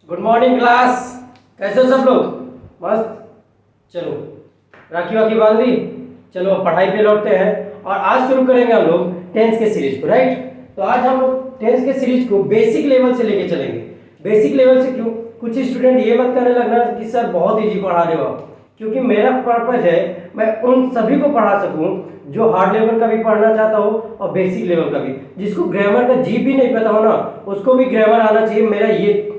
Good morning class. कैसे हो सब लोग? मस्त। चलो राखी वाखी बांध ली। चलो अब पढ़ाई पे लौटते हैं और आज शुरू करेंगे हम लोग टेंथ के सीरीज को। राइट, तो आज हम लोग टेंथ के सीरीज को बेसिक लेवल से लेके चलेंगे। बेसिक लेवल से क्यों? कुछ स्टूडेंट ये मत करने लगना कि सर बहुत इजी पढ़ा रहे हो आप, क्योंकि मेरा पर्पज है मैं उन सभी को पढ़ा सकूं जो हार्ड लेवल का भी पढ़ना चाहता हो और बेसिक लेवल का भी। जिसको ग्रामर का जी भी नहीं पता हो ना, उसको भी ग्रामर आना चाहिए, मेरा ये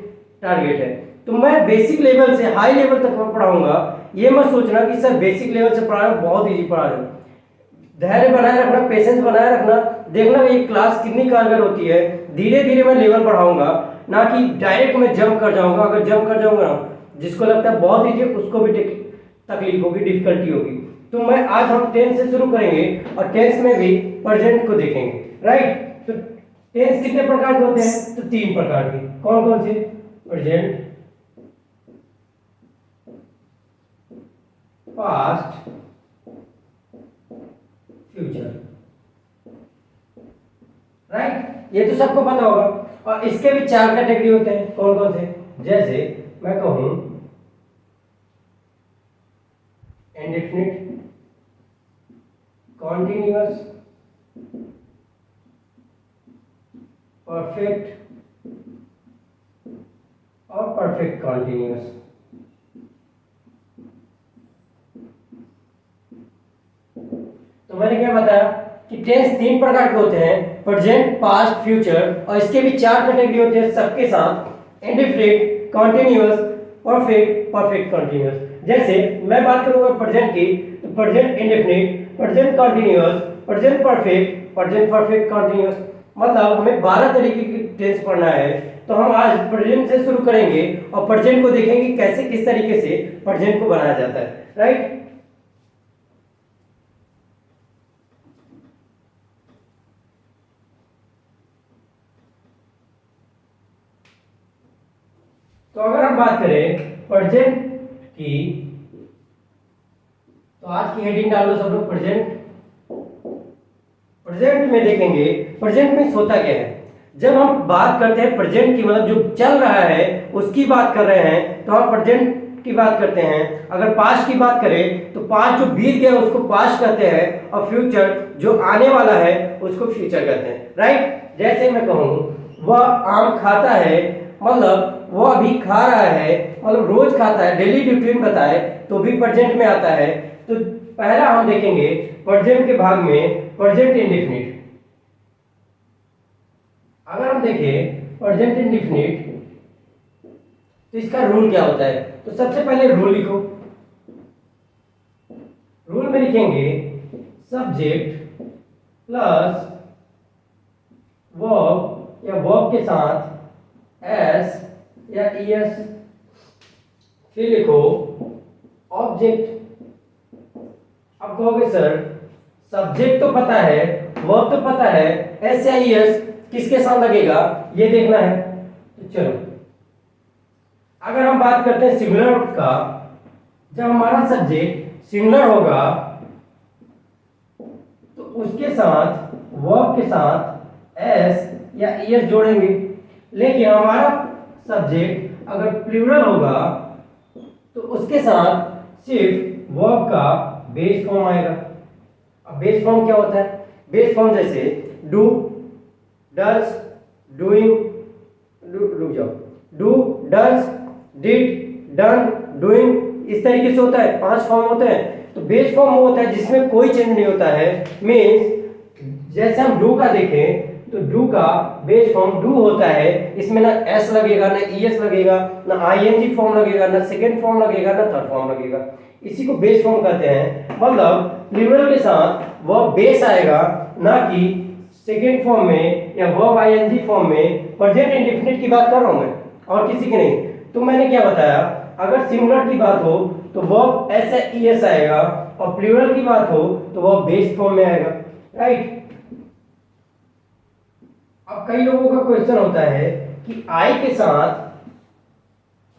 टारगेट है। तो मैं बेसिक लेवल से हाई लेवल तक पढ़ाऊंगा। ये मत सोचना कि सर बेसिक लेवल से पढ़ा रहे हो, बहुत इजी पढ़ा रहे हो। धैर्य बनाए रखना, पेशेंस बनाए रखना, देखना ये क्लास कितनी कारगर होती है। धीरे धीरे मैं लेवल बढ़ाऊंगा, ना कि डायरेक्ट मैं जंप कर जाऊंगा। अगर जंप कर जाऊंगा ना, जिसको लगता है बहुत इजी उसको भी तकलीफ होगी, डिफिकल्टी होगी। तो मैं आज हम टेंस से शुरू करेंगे और टेंस में भी प्रेजेंट को देखेंगे। राइट, तो टेंस कितने प्रकार के होते हैं? तो 3 प्रकार के। कौन कौन से? Present, past, future. राइट, ये तो सबको पता होगा। और इसके भी 4 कैटेगरी होते हैं। कौन कौन से? जैसे मैं कहूं इंडेफिनिट, कॉन्टिन्यूअस, परफेक्ट और परफेक्ट कॉन्टिन्यूअस। तो मैंने क्या बताया कि टेंस 3 प्रकार के होते हैं, प्रेजेंट, पास्ट, फ्यूचर। और इसके भी 4 कैटेगरी होते हैं सबके साथ, indefinite, continuous, perfect, perfect continuous. जैसे मैं बात करूंगा प्रेजेंट की, तो present indefinite, present continuous, present perfect, present perfect continuous. मतलब हमें 12 तरीके की टेंस पढ़ना है। तो हम आज प्रेजेंट से शुरू करेंगे और प्रेजेंट को देखेंगे कैसे, किस तरीके से प्रेजेंट को बनाया जाता है। राइट, तो अगर हम बात करें प्रेजेंट की, तो आज की हेडिंग डाल लो सब लोग, प्रेजेंट। प्रेजेंट में देखेंगे प्रेजेंट में होता क्या है। जब हम बात करते हैं प्रेजेंट की, मतलब जो चल रहा है उसकी बात कर रहे हैं, तो हम प्रेजेंट की बात करते हैं। अगर पास्ट की बात करें तो पास्ट जो बीत गया उसको पास्ट कहते हैं, और फ्यूचर जो आने वाला है उसको फ्यूचर कहते हैं। राइट, जैसे मैं कहूं वह आम खाता है, मतलब वो अभी खा रहा है, मतलब रोज खाता है, डेली रूटीन बताए तो भी प्रेजेंट में आता है। तो पहला हम देखेंगे प्रेजेंट के भाग में प्रेजेंट इंडेफिनिट। अगर हम देखें प्रेजेंट इंडेफिनिट तो इसका रूल क्या होता है? तो सबसे पहले रूल लिखो। रूल में लिखेंगे सब्जेक्ट प्लस वर्ब या वर्ब के साथ एस या ईएस, फिर लिखो ऑब्जेक्ट। अब कहोगे सर सब्जेक्ट तो पता है, वर्ब तो पता है, एस या ईएस किसके साथ लगेगा ये देखना है। तो चलो अगर हम बात करते हैं सिंगुलर का, जब हमारा सब्जेक्ट सिंगुलर होगा तो उसके साथ वर्ब के साथ एस या ईएस जोड़ेंगे। लेकिन हमारा सब्जेक्ट अगर प्लूरल होगा तो उसके साथ सिर्फ वर्ब का बेस फॉर्म आएगा। अब बेस फॉर्म क्या होता है? बेस फॉर्म जैसे डू, डज, डूइंग, रुक जाओ, do, does, did, done, doing, इस तरीके से होता है। 5 फॉर्म होते हैं। तो बेस फॉर्म वो होता है जिसमें कोई चेंज नहीं होता है। मीन्स जैसे हम डू का देखें तो डू का बेस फॉर्म डू होता है, इसमें ना एस लगेगा, ना ईएस लगेगा, ना आईएनजी फॉर्म लगेगा, ना सेकेंड फॉर्म लगेगा, ना थर्ड फॉर्म लगेगा। इसी को बेस फॉर्म कहते हैं। मतलब प्लूरल के साथ वर्ब बेस आएगा, ना कि सेकेंड फॉर्म में या वर्ब आईएनजी फॉर्म में। प्रेजेंट इंडेफिनिट की बात कर रहा हूं मैं, और किसी की नहीं। तो मैंने क्या बताया, अगर सिंगुलर की बात हो तो वर्ब एस या ईएस आएगा, और प्लूरल की बात हो तो वह बेस फॉर्म में आएगा। राइट, अब कई लोगों का क्वेश्चन होता है कि आई के साथ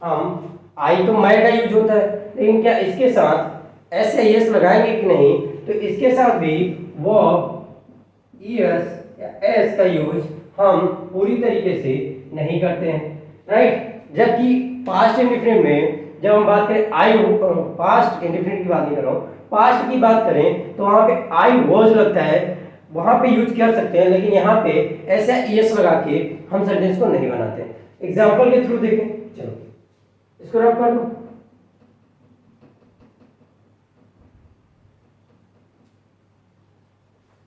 हम, आई तो मैं का यूज होता है, लेकिन क्या इसके साथ एस या ईएस लगाएंगे कि नहीं? तो इसके साथ भी वर्ब ईएस या एस का यूज हम पूरी तरीके से नहीं करते हैं। राइट, जबकि पास्ट इंडेफिनिट में जब हम बात करें आई, पास्ट इंडेफिनिट की बात नहीं कर रहा हूँ, पास्ट की बात करें तो वहां पे आई वॉज लगता है, वहां पे यूज कर सकते हैं, लेकिन यहाँ पे ऐसा एस लगा के हम सेंटेंस को नहीं बनाते। एग्जाम्पल के थ्रू देखें, चलो इसको रब कर दो।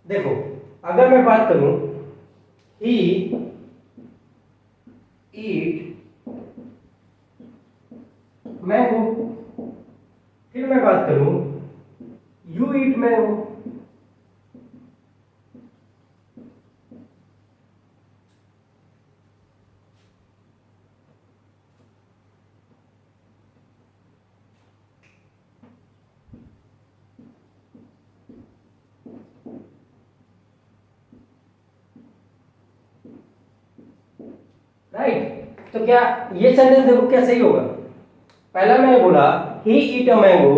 देखो अगर मैं बात करूं ही ईट मैंगो, फिर मैं बात करूं यू ईट मैंगो, राइट। तो क्या ये सेंटेंस देखो क्या सही होगा? पहला मैंने बोला ही ईट अ मैंगो,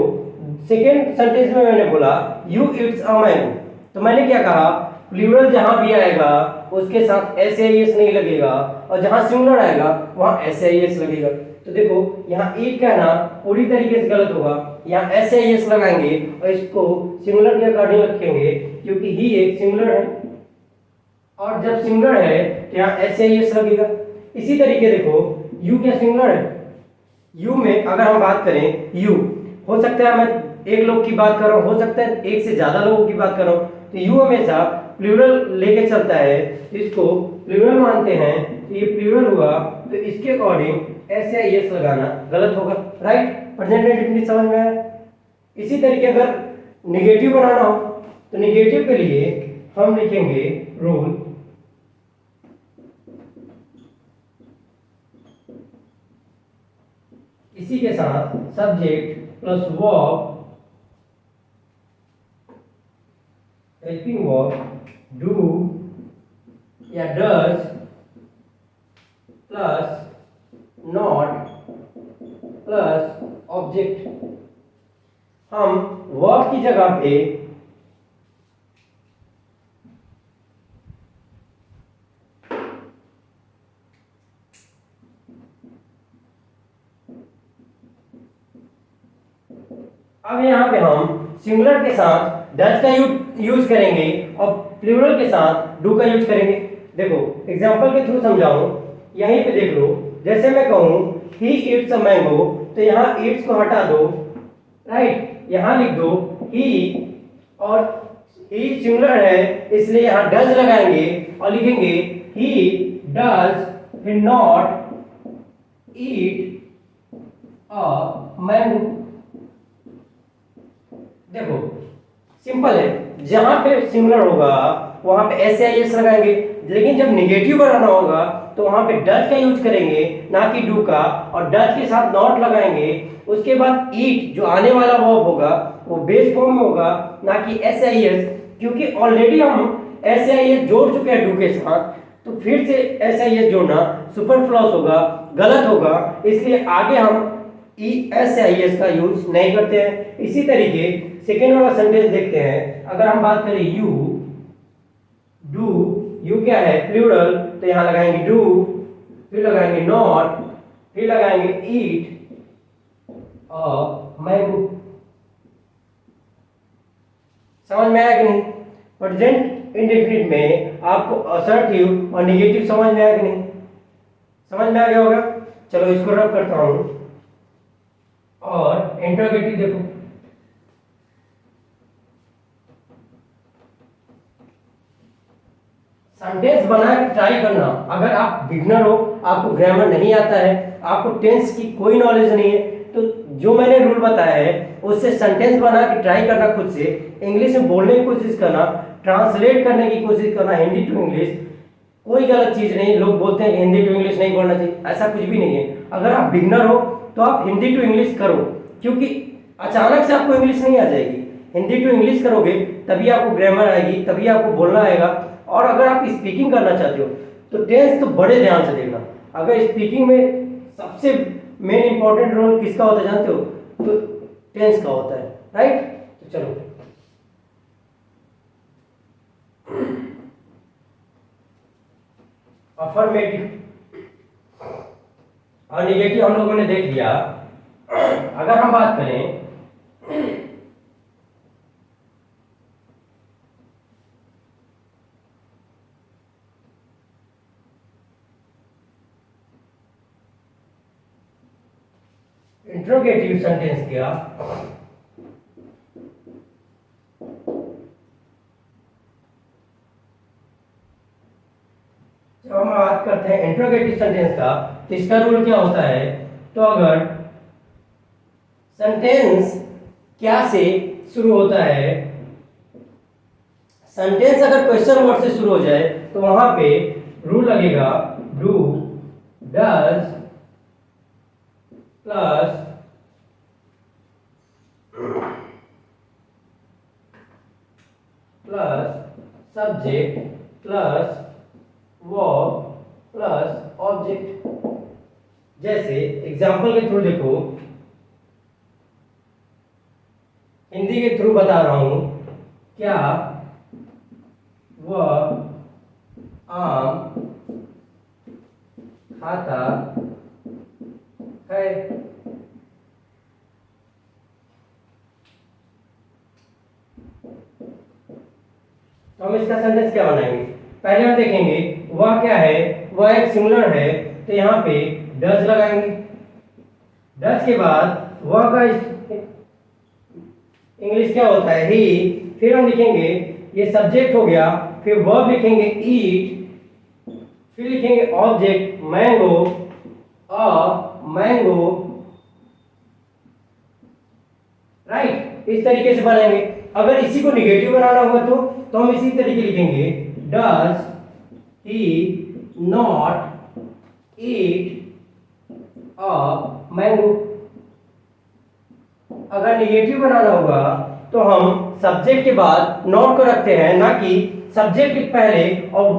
सेकेंड सेंटेंस में मैंने बोला यू ईट्स अ मैंगो। तो मैंने क्या कहा, प्लूरल जहां भी आएगा उसके साथ एस नहीं लगेगा, और जहां सिंगुलर आएगा वहां एस लगेगा। तो देखो यहाँ ईट कहना पूरी तरीके से गलत होगा, यहाँ एस लगाएंगे और इसको सिंगुलर के अकॉर्डिंग रखेंगे, क्योंकि ही एक सिंगुलर है, और जब सिंगुलर है तो यहाँ एस लगेगा। इसी तरीके देखो यू क्या सिंगुलर है? यू में अगर हम बात करें यू, हो सकता है मैं एक लोग की बात कर रहा हूँ, हो सकता है एक से ज्यादा लोगों की बात कर रहा हूँ, तो यू हमेशा प्लूरल लेके चलता है, इसको प्लूरल मानते हैं, तो ये प्लूरल हुआ, तो इसके अकॉर्डिंग एस या एस लगाना गलत होगा। राइट, प्रेजेंट इंडेफिनिट समझ में आया? इसी तरीके अगर निगेटिव बनाना हो तो निगेटिव के लिए हम लिखेंगे रूल इसी के साथ subject plus verb, helping verb do या does plus not plus object. हम वर्ब की जगह पे अब यहाँ पे हम सिंगुलर के साथ डज का यूज करेंगे और प्लूरल के साथ डू का यूज करेंगे। देखो एग्जांपल के थ्रू समझाऊं, यहीं पे देख लो, जैसे मैं कहूं ही ईट्स अ मैंगो, तो यहाँ ईट्स को हटा दो, राइट, यहाँ लिख दो ही, और ही सिंगुलर है इसलिए यहाँ डज लगाएंगे और लिखेंगे ही डज फिर नॉट ईट अ मैंगो। देखो सिंपल है, जहां पे सिंगुलर होगा वहां पे एस लगाएंगे, लेकिन जब निगेटिव बनाना होगा तो वहां पे डज का यूज करेंगे ना कि डू का, और डज के साथ नॉट लगाएंगे। उसके बाद ईट जो आने वाला वर्ब होगा वो बेस फॉर्म में होगा ना कि एस, क्योंकि ऑलरेडी हम एस जोड़ चुके हैं डू के साथ, तो फिर से एस जोड़ना सुपरफ्लूअस होगा, गलत होगा, इसलिए आगे हम एस का यूज नहीं करते हैं। इसी तरीके सेकेंड वाला सेंटेंस देखते हैं, अगर हम बात करें यू डू, यू क्या है प्लूरल, तो यहां लगाएंगे डू, फिर लगाएंगे नॉट, फिर लगाएंगे ईट और मैंगो। समझ में आया कि नहीं? प्रेजेंट इंडेफिनिट में आपको असर्टिव और नेगेटिव समझ में आया कि नहीं? समझ में आ गया होगा। चलो इसको रब करता हूं और इंटरोगेटिव देखो, सेंटेंस बना के ट्राई करना। अगर आप बिगनर हो, आपको ग्रामर नहीं आता है, आपको टेंस की कोई नॉलेज नहीं है, तो जो मैंने रूल बताया है उससे सेंटेंस बना के ट्राई करना, खुद से इंग्लिश में बोलने की कोशिश करना, ट्रांसलेट करने की कोशिश करना हिंदी टू इंग्लिश। कोई गलत चीज नहीं, लोग बोलते हैं कि हिंदी टू इंग्लिश नहीं बोलना चाहिए, ऐसा कुछ भी नहीं है। अगर आप बिगनर हो तो आप हिंदी टू इंग्लिश करो, क्योंकि अचानक से आपको इंग्लिश नहीं आ जाएगी। हिंदी टू इंग्लिश करोगे तभी आपको ग्रामर आएगी, तभी आपको बोलना आएगा। और अगर आप स्पीकिंग करना चाहते हो तो टेंस तो बड़े ध्यान से देखना। अगर स्पीकिंग में सबसे मेन इंपॉर्टेंट रोल किसका होता है जानते हो? तो टेंस का होता है, राइट। तो चलो अफर्मेटिव, और निगेटिव हम लोगों ने देख लिया। अगर हम बात करें इंट्रोगेटिव सेंटेंस किया, जब हम बात करते हैं इंट्रोगेटिव सेंटेंस का तो इसका रूल क्या होता है। तो अगर सेंटेंस क्या से शुरू होता है, सेंटेंस अगर क्वेश्चन वर्ड से शुरू हो जाए तो वहां पे रूल लगेगा do, does plus subject plus verb plus object. जैसे एग्जाम्पल के थ्रू देखो, हिंदी के थ्रू बता रहा हूं, क्या वह आम खाता है। तो हम इसका सेंटेंस क्या बनाएंगे, पहले हम देखेंगे वह क्या है, वह एक सिंगुलर है तो यहाँ पे डज लगाएंगे। डज के बाद वह का इंग्लिश क्या होता है, ही। फिर हम लिखेंगे ये सब्जेक्ट हो गया, फिर वर्ब लिखेंगे ईट, फिर लिखेंगे object mango, a mango, right. इस तरीके से बनाएंगे। अगर इसी को निगेटिव बनाना होगा तो हम इसी तरीके लिखेंगे does he not eat a mango. अगर निगेटिव बनाना होगा तो हम सब्जेक्ट के बाद नॉट को रखते हैं, ना कि सब्जेक्ट के पहले और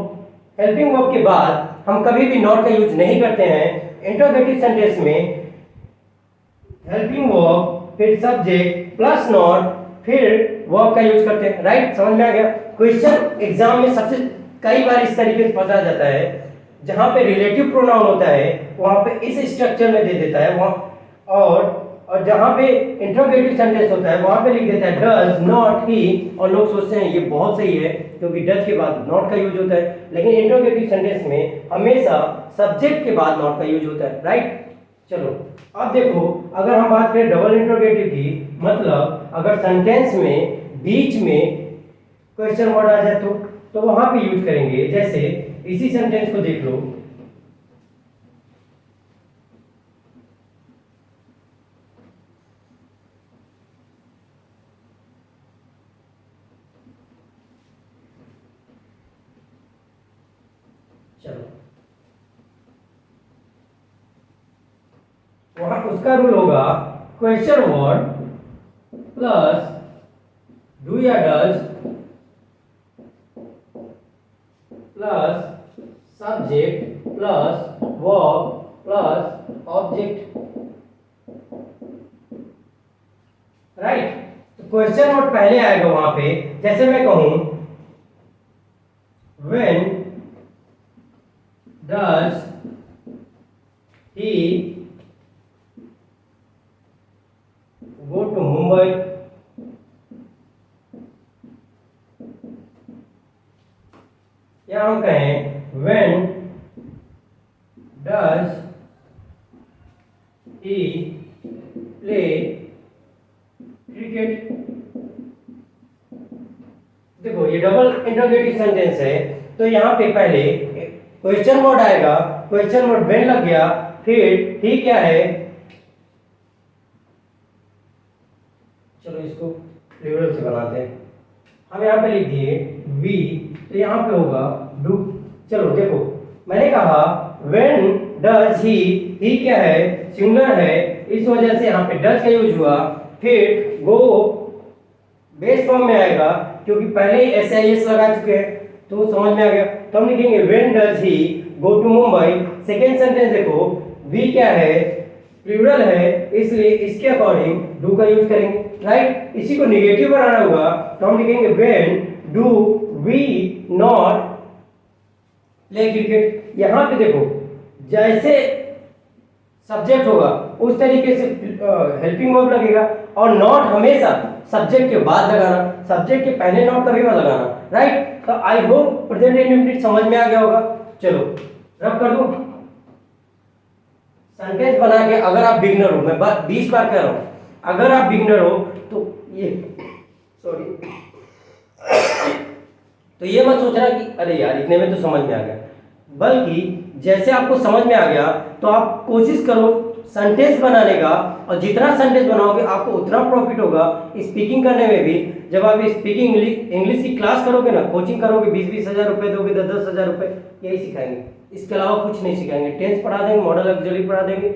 हेल्पिंग वर्ब के बाद हम कभी भी नॉट का यूज नहीं करते हैं। इंट्रोगेटिव सेंटेंस में हेल्पिंग वर्ब फिर सब्जेक्ट प्लस नॉट फिर वर्ब का यूज करते हैं, राइट। समझ में आ गया। क्वेश्चन एग्जाम में सबसे कई बार इस तरीके से पूछा जाता है, जहां पे रिलेटिव प्रोनाउन होता है वहां पे इस स्ट्रक्चर में दे देता है वहां, और जहां पे इंट्रोगेटिव सेंटेंस होता है वहां पे लिख देता है डज नॉट ही, और लोग सोचते हैं ये बहुत सही है क्योंकि डज के बाद नॉट का यूज होता है, लेकिन इंट्रोगेटिव सेंटेंस में हमेशा सब्जेक्ट के बाद नॉट का यूज होता है, राइट। चलो अब देखो, अगर हम बात करें डबल इंट्रोगेटिव की, मतलब अगर सेंटेंस में बीच में क्वेश्चन वर्ड आ जाए तो वहां पे यूज करेंगे। जैसे इसी सेंटेंस को देख लो, चलो वहां उसका रूल होगा क्वेश्चन वर्ड प्लस डू या does plus subject plus verb plus object, right. तो क्वेश्चन वर्ड पहले आएगा वहां पे। जैसे मैं कहूं when does he go to Mumbai, या हम कहें when does he play cricket. देखो ये डबल इंट्रोगेटिव सेंटेंस है, तो यहाँ पे पहले क्वेश्चन वर्ड आएगा, क्वेश्चन वर्ड व्हेन लग गया, फिर ही क्या है, चलो इसको प्लूरल से बनाते हैं। हम यहाँ पे लिख दिए वी, तो यहाँ पे होगा डू। चलो देखो मैंने कहा व्हेन डज ही क्या है, सिंगुलर है, इस वजह से यहाँ पे डज का यूज हुआ। फिर गो बेस फॉर्म में आएगा क्योंकि पहले ही एस लगा चुके हैं, तो समझ में आ गया। तो हम लिखेंगे when does he go to Mumbai. Second sentence देखो, वी क्या है, प्लूरल है, इसलिए इसके अकॉर्डिंग डू का यूज करेंगे, राइट। इसी को निगेटिव बनाना होगा तो हम लिखेंगे when do we not play cricket. यहां पे देखो जैसे सब्जेक्ट होगा उस तरीके से हेल्पिंग वर्ब लगेगा। और नॉट हमेशा सब्जेक्ट के बाद लगाना, सब्जेक्ट के पहले नॉट कभी मत लगाना, राइट। तो आई होप प्रेजेंट इंडेफिनिट समझ में आ गया होगा। चलो रब कर दूं सेंटेंस बना के। अगर आप बिगनर हो, मैं 20 बार कह रहा हूं, अगर आप बिगनर हो तो ये सॉरी तो ये मत सोचना कि अरे यार इतने में तो समझ में आ गया, बल्कि जैसे आपको समझ में आ गया तो आप कोशिश करो सेंटेंस बनाने का, और जितना सेंटेंस बनाओगे आपको उतना प्रॉफिट होगा स्पीकिंग करने में भी। जब आप स्पीकिंग इंग्लिश की क्लास करोगे ना, कोचिंग करोगे, 20-20 हज़ार रुपये दोगे, 10-10 हज़ार रुपये, यही सिखाएंगे, इसके अलावा कुछ नहीं सिखाएंगे। टेंस पढ़ा देंगे, मॉडल ऑक्सिलरी पढ़ा देंगे,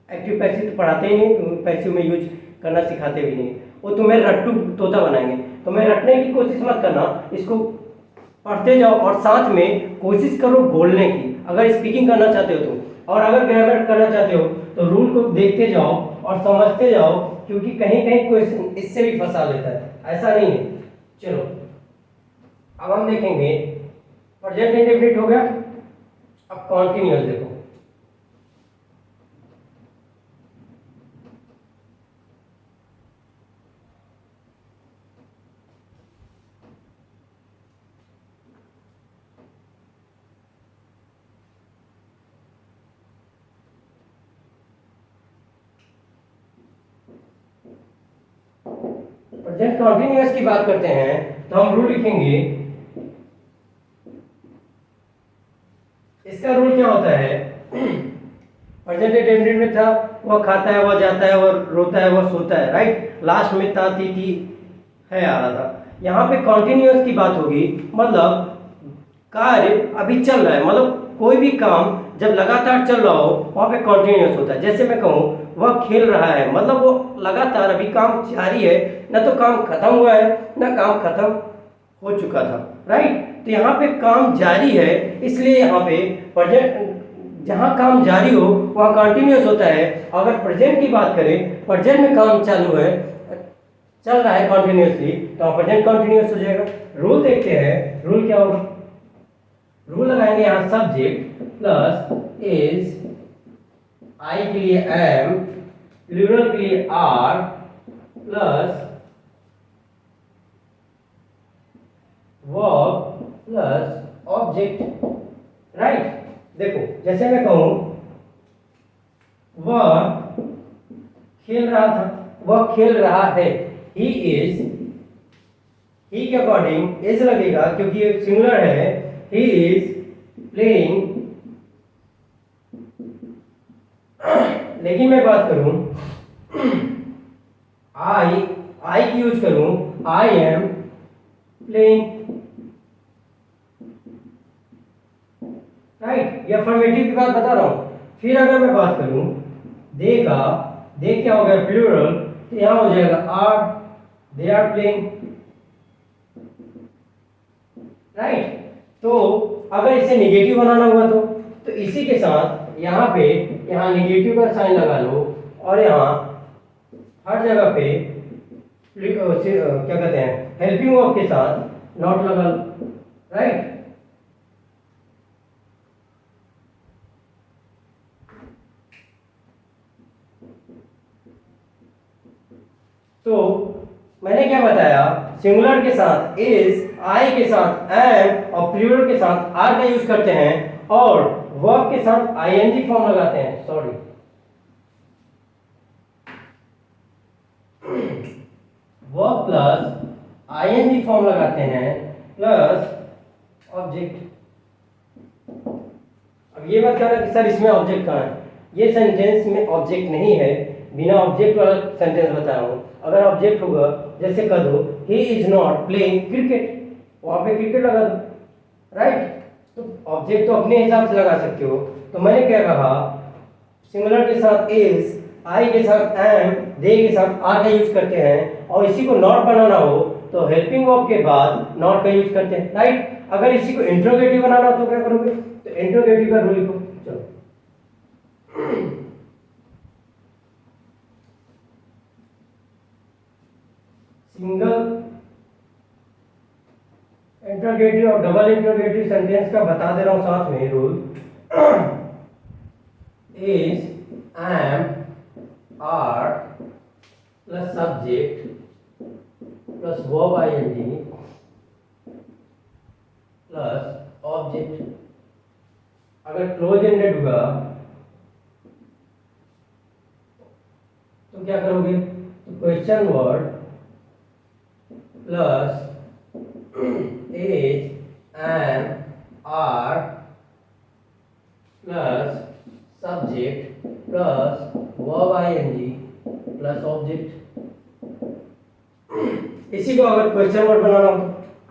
एक्टिव पैसिव तो पढ़ाते ही नहीं, पैसिव में यूज करना सिखाते भी नहीं, वो तुम्हें रट्टू तोता बनाएंगे। तुम्हें रटने की कोशिश मत करना, इसको पढ़ते जाओ और साथ में कोशिश करो बोलने की, अगर स्पीकिंग करना चाहते हो तो। और अगर ग्रामर करना चाहते हो तो रूल को देखते जाओ और समझते जाओ, क्योंकि कहीं कहीं क्वेश्चन इससे भी फंसा लेता है, ऐसा नहीं है। चलो अब हम देखेंगे प्रेजेंट इंडेफिनिट हो गया, अब कॉन्टिन्यूअस देखो। प्रेजेंट कॉन्टिन्यूअस की बात करते हैं तो हम रूल लिखेंगे। इसका रूल क्या होता है, प्रेजेंट इंडेफिनिट में था वह खाता है, वह जाता है, वह रोता है, वह सोता है, राइट। लास्ट में था, थी है आ रहा था। यहाँ पे कॉन्टिन्यूअस की बात होगी, मतलब कार्य अभी चल रहा है, मतलब कोई भी काम जब लगातार चल रहा हो वहाँ पे कॉन्टिन्यूअस होता है। जैसे मैं कहूँ वह खेल रहा है, मतलब वो लगातार अभी काम जारी है, ना तो काम खत्म हुआ है ना काम खत्म हो चुका था, राइट। तो यहाँ पे काम जारी है, इसलिए यहाँ पे प्रेजेंट, जहाँ काम जारी हो वहाँ कंटिन्यूअस होता है। अगर प्रेजेंट की बात करें, प्रेजेंट में काम चालू है, चल रहा है कंटिन्यूअसली, तो प्रेजेंट कंटिन्यूअस हो जाएगा। रूल देखते हैं, रूल क्या होगा। रूल लगाएंगे यहाँ सब्जेक्ट प्लस इज, आई के लिए एम, प्लूरल के लिए are, plus verb plus object, right. देखो जैसे मैं कहूं वह खेल रहा था, वह खेल रहा है, ही इज, ही के अकॉर्डिंग इज लगेगा क्योंकि ये सिंगुलर है। ही इज प्लेइंग, लेकिन मैं बात करूं आई की यूज करूं, आई एम प्लेइंग, राइट। ये अफर्मेटिव की बात बता रहा हूं। फिर अगर मैं बात करूं दे का, दे क्या हो गया प्लूरल, तो यहां हो जाएगा are, they are playing, right. तो अगर इसे नेगेटिव बनाना हुआ तो इसी के साथ यहाँ पे, यहाँ नेगेटिव का साइन लगा लो, और यहाँ हर जगह पे क्या कहते हैं हेल्पिंग वर्ब के साथ नॉट लगा लो, राइट। तो मैंने क्या बताया, सिंगुलर के साथ इज, आई के साथ एम और प्लूरल के साथ आर का यूज करते हैं, और वर्ब के साथ आईएनजी फॉर्म लगाते हैं, sorry verb plus ING form लगाते हैं प्लस ऑब्जेक्ट। अब ये मत कहना कि सर इसमें ऑब्जेक्ट कहाँ है, ये सेंटेंस में ऑब्जेक्ट नहीं है, बिना ऑब्जेक्ट वाला सेंटेंस बता रहा हूँ। अगर ऑब्जेक्ट होगा जैसे कह दो he is not playing cricket, वहां पे क्रिकेट लगा दो, राइट। तो ऑब्जेक्ट तो अपने हिसाब से लगा सकते हो। तो मैंने क्या कहा, सिंगुलर के साथ इज, आई के साथ एम, दे के साथ आर का यूज करते हैं, और इसी को नॉट बनाना हो तो हेल्पिंग वर्ब के बाद नॉट का यूज करते हैं, राइट। अगर इसी को इंट्रोगेटिव बनाना हो तो क्या करोगे, तो इंट्रोगेटिव का रूल लिखो। चलो सिंगल इंट्रोगेटिव और डबल इंट्रोगेटिव सेंटेंस का बता दे रहा हूं साथ में rule. Is am, are plus subject plus verb ing plus object. अगर क्लोज एंडेड हुआ तो क्या करोगे? तो question word plus is and are plus subject plus verb ING plus object. इसी को अगर क्वेश्चन वर्ड बनाना हो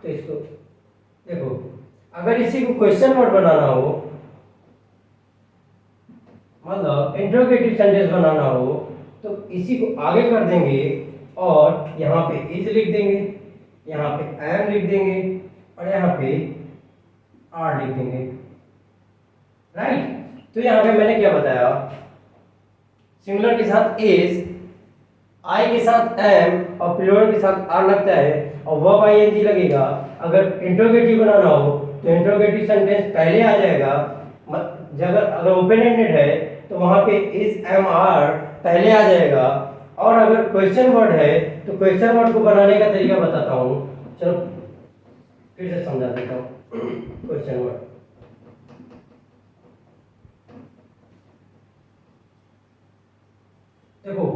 तो इसको देखो, अगर इसी को क्वेश्चन वर्ड बनाना हो, मतलब इंट्रोगेटिव सेंटेंस बनाना हो, तो इसी को आगे कर देंगे और यहाँ पे इज लिख देंगे, यहाँ पे एम लिख देंगे और यहाँ पे आर लिख देंगे। राइट? तो यहाँ पे मैंने क्या बताया, सिंगुलर के साथ इज, आई के साथ एम और प्लूरल के साथ आर लगता है और वर्ब आईएनजी लगेगा। अगर इंट्रोगेटिव बनाना हो तो इंट्रोगेटिव सेंटेंस पहले आ जाएगा। अगर ओपन एंडेड है तो वहां पे इज एम आर पहले आ जाएगा। और अगर क्वेश्चन वर्ड है तो क्वेश्चन वर्ड को बनाने का तरीका बताता हूँ। चलो फिर से समझा देता हूँ। क्वेश्चन वर्ड, देखो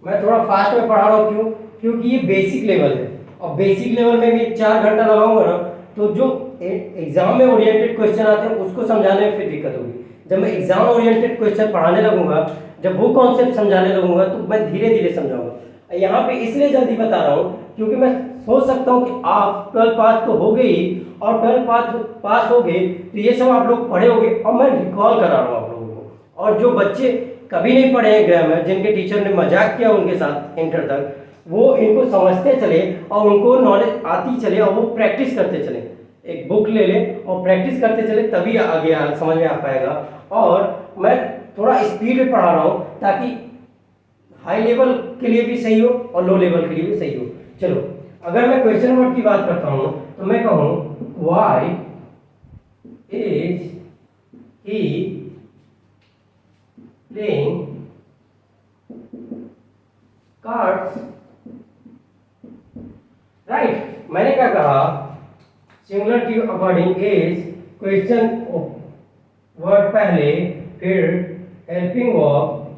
मैं थोड़ा फास्ट में पढ़ा रहा हूँ, क्यों? क्योंकि ये बेसिक लेवल है और बेसिक लेवल में मैं 4 घंटा लगाऊंगा ना तो जो एग्जाम में ओरिएंटेड क्वेश्चन आते हैं उसको समझाने में फिर दिक्कत होगी। जब मैं एग्जाम ओरिएंटेड क्वेश्चन पढ़ाने लगूंगा, जब वो कॉन्सेप्ट समझाने लगूंगा तो मैं धीरे धीरे समझाऊंगा। यहाँ पे इसलिए जल्दी बता रहा हूँ क्योंकि मैं सोच सकता हूँ कि आप 12 पास तो हो गए ही, और 12 पास हो गए तो ये सब आप लोग पढ़े होंगे और मैं रिकॉल करा रहा हूँ आप लोगों को। और जो बच्चे कभी नहीं पढ़े हैं ग्रामर, जिनके टीचर ने मजाक किया उनके साथ इंटर तक, वो इनको समझते चले और उनको नॉलेज आती चले और वो प्रैक्टिस करते चले। एक बुक ले ले और प्रैक्टिस करते चले, तभी आगे समझ में आ पाएगा। और मैं थोड़ा स्पीड में पढ़ा रहा हूँ ताकि हाई लेवल के लिए भी सही हो और लो लेवल के लिए भी सही हो। चलो अगर मैं क्वेश्चन वर्ड की बात करता हूँ तो मैं कहूँ why is he playing cards. Right? मैंने क्या कहा, सिंगुलर के अकॉर्डिंग इज, क्वेश्चन वर्ड पहले, फिर हेल्पिंग वर्ब,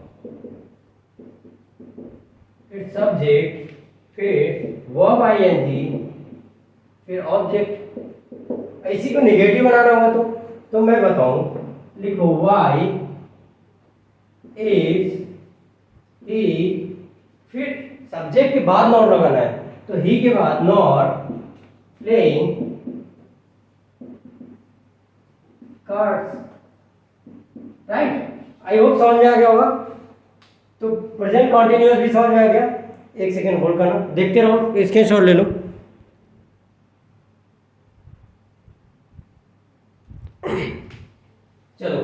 फिर सब्जेक्ट, फिर वर्ब आईएनजी, फिर ऑब्जेक्ट। इसी को नेगेटिव बनाना होगा तो मैं बताऊं, लिखो वाई इज ही, फिर सब्जेक्ट के बाद नॉट लगाना है तो ही के बाद not playing cards. Right? I hope समझ में आ गया होगा। तो प्रेजेंट कॉन्टिन्यूअस भी समझ में आ गया। एक सेकेंड होल्ड करना, देखते रहो, स्क्रीनशॉट ले लो। चलो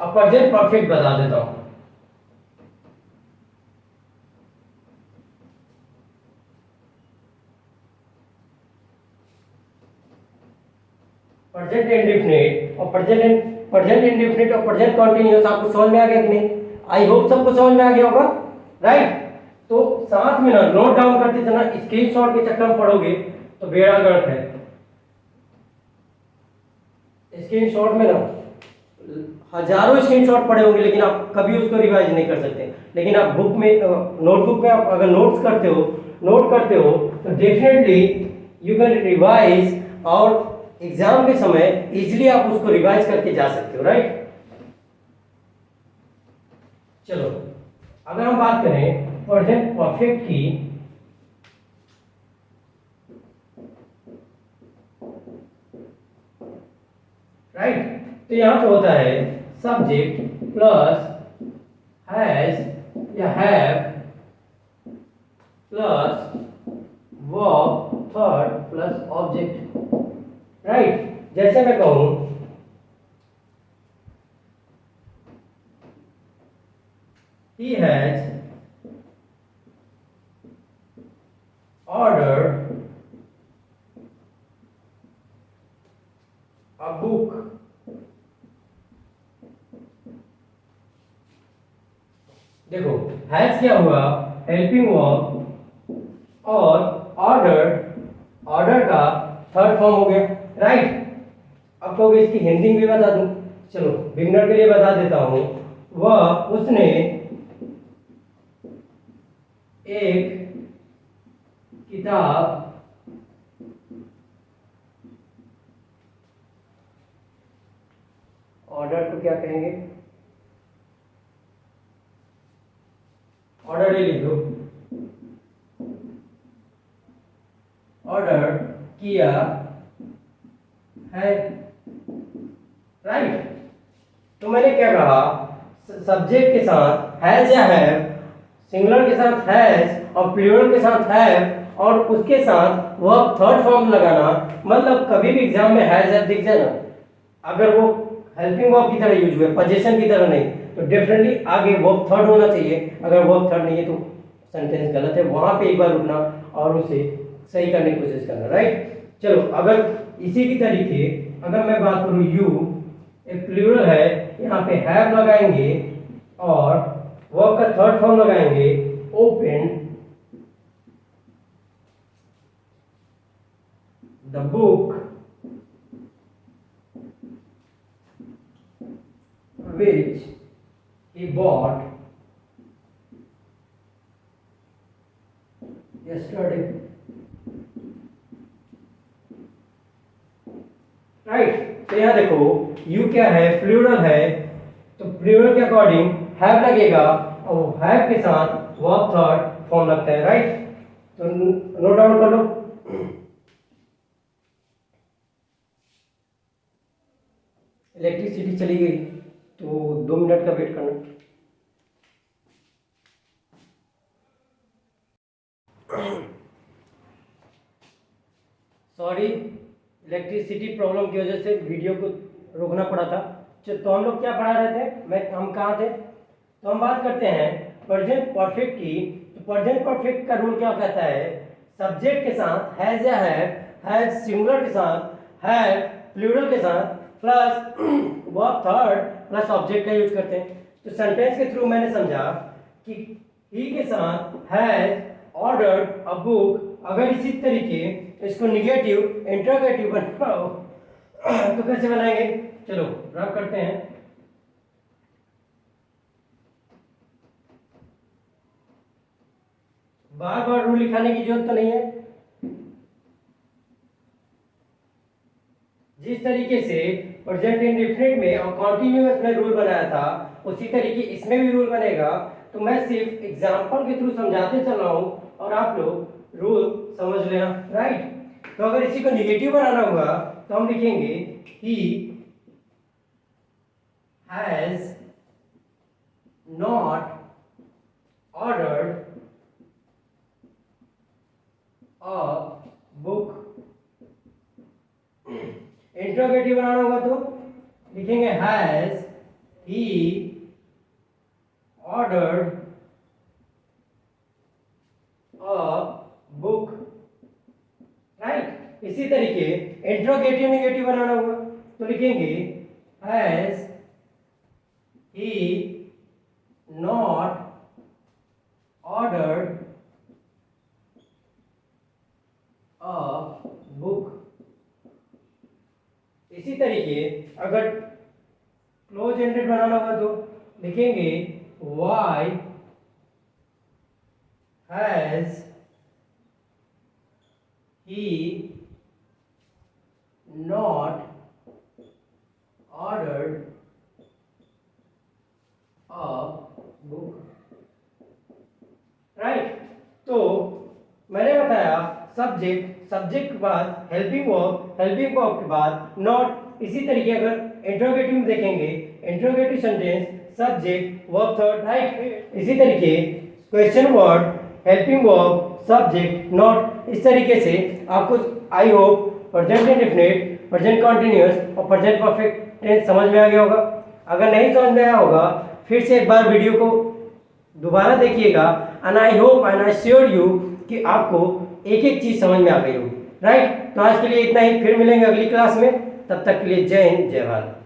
अब प्रेजेंट परफेक्ट बता देता हूं। प्रेजेंट इंडेफिनिट और प्रेजेंट इंडेफिनिट और प्रेजेंट कंटीन्यूअस आपको समझ में आ गया कि नहीं? आई होप सबको समझ में आ गया होगा। राइट? तो साथ में ना नोट डाउन करते चलना, स्क्रीनशॉट के चक्कर में पढ़ोगे तो बेड़ा गर्क है। स्क्रीनशॉट में ना हजारों स्क्रीनशॉट पड़े होंगे लेकिन आप कभी उसको रिवाइज नहीं कर सकते। लेकिन आप बुक में, नोटबुक में आप अगर नोट करते हो तो डेफिनेटली यू कैन रिवाइज और एग्जाम के समय इजीली आप उसको रिवाइज करके जा सकते हो। राइट? चलो अगर हम बात करें प्रेजेंट परफेक्ट की, राइट? तो यहां पे होता है सब्जेक्ट प्लस हैज या have plus verb third plus object. Right? जैसे मैं कहूं he has ordered a book। देखो हैज क्या हुआ, हेल्पिंग वर्ब, और ऑर्डर का थर्ड फॉर्म हो गया, राइट। अब कहोगे इसकी हिंदी भी बता दूं, चलो बिगनर के लिए बता देता हूं। वह उसने एक किताब ऑर्डर को क्या कहेंगे, ऑर्डर ही लिख दो, ऑर्डर किया है, राइट। तो मैंने क्या कहा, सब्जेक्ट के साथ हैज या हैव, सिंगुलर के साथ हैज और प्लूरल के साथ हैव और उसके साथ वर्ब थर्ड फॉर्म लगाना, मतलब कभी भी एग्जाम में हैज हैव दिख जाए ना, अगर वो हेल्पिंग वर्ब की तरह यूज हुए, पोजीशन की तरह नहीं, तो डेफिनेटली आगे वर्ब थर्ड होना चाहिए। अगर वर्ब थर्ड नहीं है तो सेंटेंस गलत है, वहां पे एक बार रुकना और उसे सही करने की कोशिश करना, राइट। चलो अगर इसी की तरीके अगर मैं बात करूं, यू एक प्लूरल है, यहाँ पे हैव लगाएंगे और वर्ब का थर्ड फॉर्म लगाएंगे, open the book which he bought yesterday, right. तो यहाँ देखो यू क्या है, प्लूरल है, तो प्लूरल के अकॉर्डिंग हैव लगेगा और हैव के साथ वर्ब थर्ड फॉर्म लगता है, राइट। तो नोट डाउन कर लो। इलेक्ट्रिसिटी चली गई तो 2 मिनट का वेट करना। सॉरी, इलेक्ट्रिसिटी प्रॉब्लम की वजह से वीडियो को रोकना पड़ा था। तो हम लोग क्या पढ़ा रहे थे, हम कहाँ थे, तो हम बात करते हैं प्रेजेंट परफेक्ट की। तो प्रेजेंट परफेक्ट का रूल क्या कहता है, सब्जेक्ट के साथ हैज या हैव सिंगुलर के साथ हैव प्लूरल के साथ plus verb third plus object का यूज करते हैं। तो सेंटेंस के थ्रू मैंने समझा कि ही के साथ हैज ऑर्डर्ड अ बुक, अगर इसी तरीके इसको निगेटिव इंटरोगेटिव बनाओ तो कैसे बनाएंगे, चलो रब करते हैं। बार बार रूल लिखाने की जरूरत तो नहीं है, जिस तरीके से प्रेजेंट इंडेफिनिट में और कॉन्टिन्यूअस में रूल बनाया था उसी तरीके इसमें भी रूल बनेगा। तो मैं सिर्फ एग्जांपल के थ्रू समझाते चल रहा हूं और आप लोग रूल समझ लेना, राइट। तो अगर इसी को निगेटिव बनाना होगा तो हम लिखेंगे he has not ordered a book. Interrogative बनाना होगा तो लिखेंगे has he ordered a book, right. इसी तरीके इंट्रोगेटिव निगेटिव बनाना होगा तो लिखेंगे has he not ordered a book. इसी तरीके अगर क्लोज एंडेड बनाना होगा तो लिखेंगे why has he not ordered a book, right. तो मैंने बताया सब्जेक्ट के बाद हेल्पिंग वर्ब के बाद नॉट। इसी तरीके अगर इंट्रोगेटिव में देखेंगे, interrogative sentence subject verb third, right. इसी तरीके question word helping verb subject not. इस तरीके से आपको I hope present indefinite, present continuous और प्रेजेंट परफेक्ट टेंस समझ में आ गया होगा। अगर नहीं समझ में आया होगा फिर से एक बार वीडियो को दोबारा देखिएगा and I hope and I sure you कि आपको एक एक चीज समझ में आ गई होगी, राइट। तो आज के लिए इतना ही, फिर मिलेंगे अगली क्लास में, तब तक के लिए जय हिंद जय भारत।